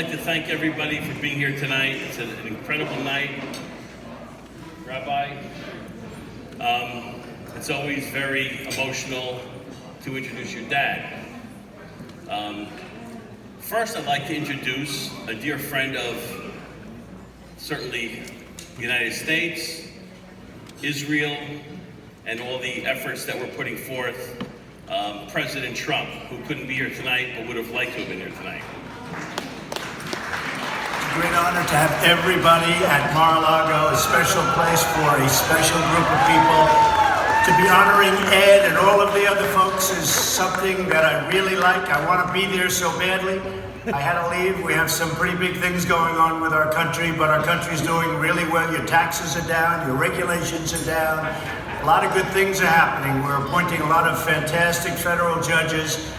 I'd like to thank everybody for being here tonight. It's an incredible night. Rabbi, it's always very emotional to introduce your dad. First, I'd like to introduce a dear friend of certainly the United States, Israel, and all the efforts that we're putting forth, President Trump, who couldn't be here tonight but would have liked to have been here tonight. Great honor to have everybody at Mar-a-Lago, a special place for a special group of people. To be honoring Ed and all of the other folks is something that I really like. I want to be there so badly. I had to leave. We have some pretty big things going on with our country, but our country's doing really well. Your taxes are down, your regulations are down. A lot of good things are happening. We're appointing a lot of fantastic federal judges,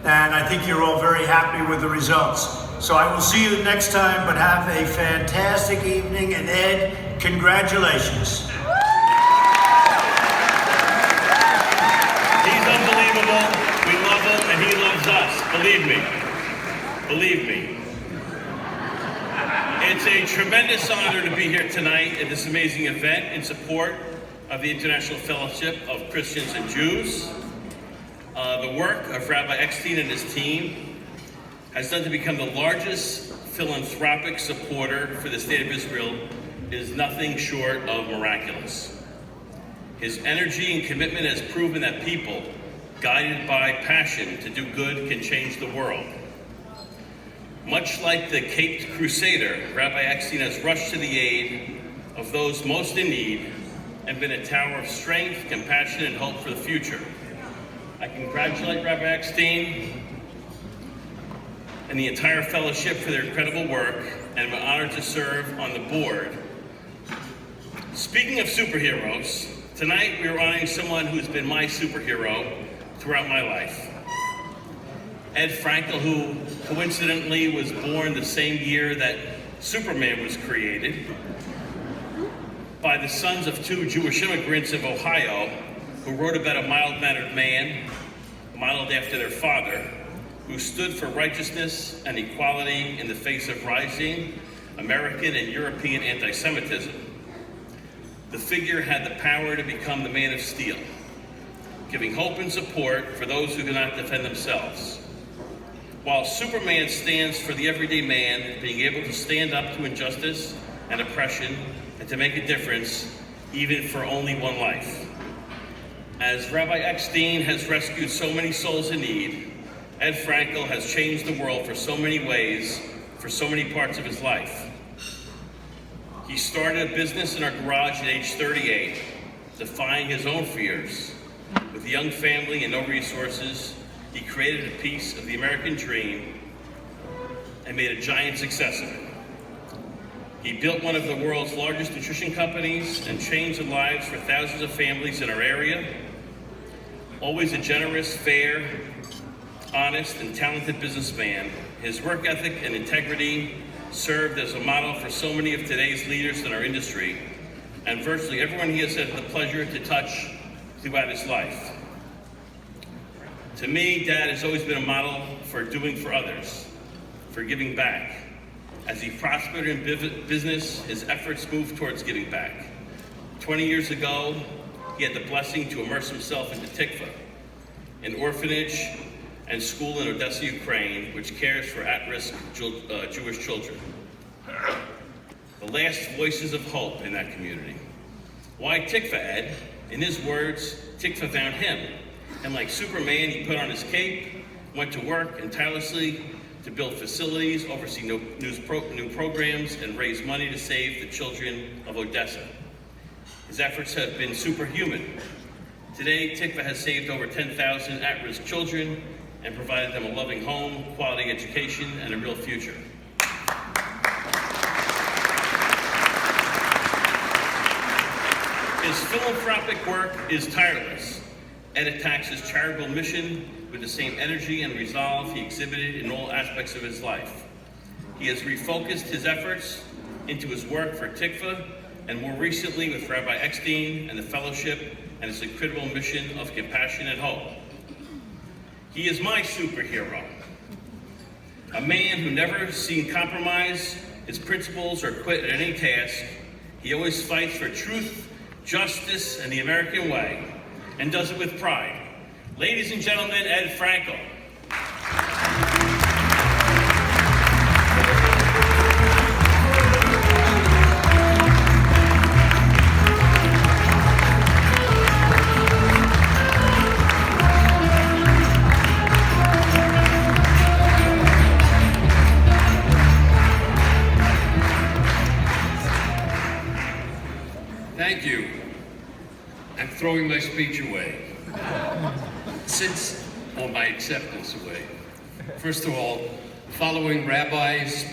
and I think you're all very happy with the results. So I will see you next time, but have a fantastic evening, and Ed, congratulations. He's unbelievable. We love him, and he loves us. Believe me. Believe me. It's a tremendous honor to be here tonight at this amazing event in support of the International Fellowship of Christians and Jews. The work of Rabbi Eckstein and his team has done to become the largest philanthropic supporter for the state of Israel is nothing short of miraculous. His energy and commitment has proven that people, guided by passion to do good, can change the world. Much like the Caped Crusader, Rabbi Eckstein has rushed to the aid of those most in need and been a tower of strength, compassion, and hope for the future. I congratulate Rabbi Eckstein and the entire fellowship for their incredible work, and I'm honored to serve on the board. Speaking of superheroes, tonight we are honoring someone who's been my superhero throughout my life. Ed Frankel, who coincidentally was born the same year that Superman was created, by the sons of two Jewish immigrants of Ohio, who wrote about a mild-mannered man, modeled after their father, who stood for righteousness and equality in the face of rising American and European anti-Semitism. The figure had the power to become the man of steel, giving hope and support for those who cannot defend themselves. While Superman stands for the everyday man being able to stand up to injustice and oppression and to make a difference, even for only one life. As Rabbi Eckstein has rescued so many souls in need, Ed Frankel has changed the world for so many ways, for so many parts of his life. He started a business in our garage at age 38, defying his own fears. With a young family and no resources, he created a piece of the American dream and made a giant success of it. He built one of the world's largest nutrition companies and changed the lives for thousands of families in our area. Always a generous, fair, honest, and talented businessman, his work ethic and integrity served as a model for so many of today's leaders in our industry, and virtually everyone he has had the pleasure to touch throughout his life. To me, Dad has always been a model for doing for others, for giving back. As he prospered in business, his efforts moved towards giving back. 20 years ago, he had the blessing to immerse himself into Tikva, an orphanage and school in Odessa, Ukraine, which cares for at-risk Jewish children. The last voices of hope in that community. Why Tikva, Ed? In his words, Tikva found him. And like Superman, he put on his cape, went to work, and tirelessly to build facilities, oversee new programs, and raise money to save the children of Odessa. His efforts have been superhuman. Today, Tikva has saved over 10,000 at-risk children and provided them a loving home, quality education, and a real future. His philanthropic work is tireless. Ed attacks his charitable mission with the same energy and resolve he exhibited in all aspects of his life. He has refocused his efforts into his work for Tikva, and more recently with Rabbi Eckstein and the Fellowship and his incredible mission of compassion and hope. He is my superhero. A man who never seen compromise his principles or quit at any task. He always fights for truth, justice, and the American way, and does it with pride. Ladies and gentlemen, Ed Frankel. Thank you. I'm throwing my speech away. Or my acceptance away. First of all, following rabbis,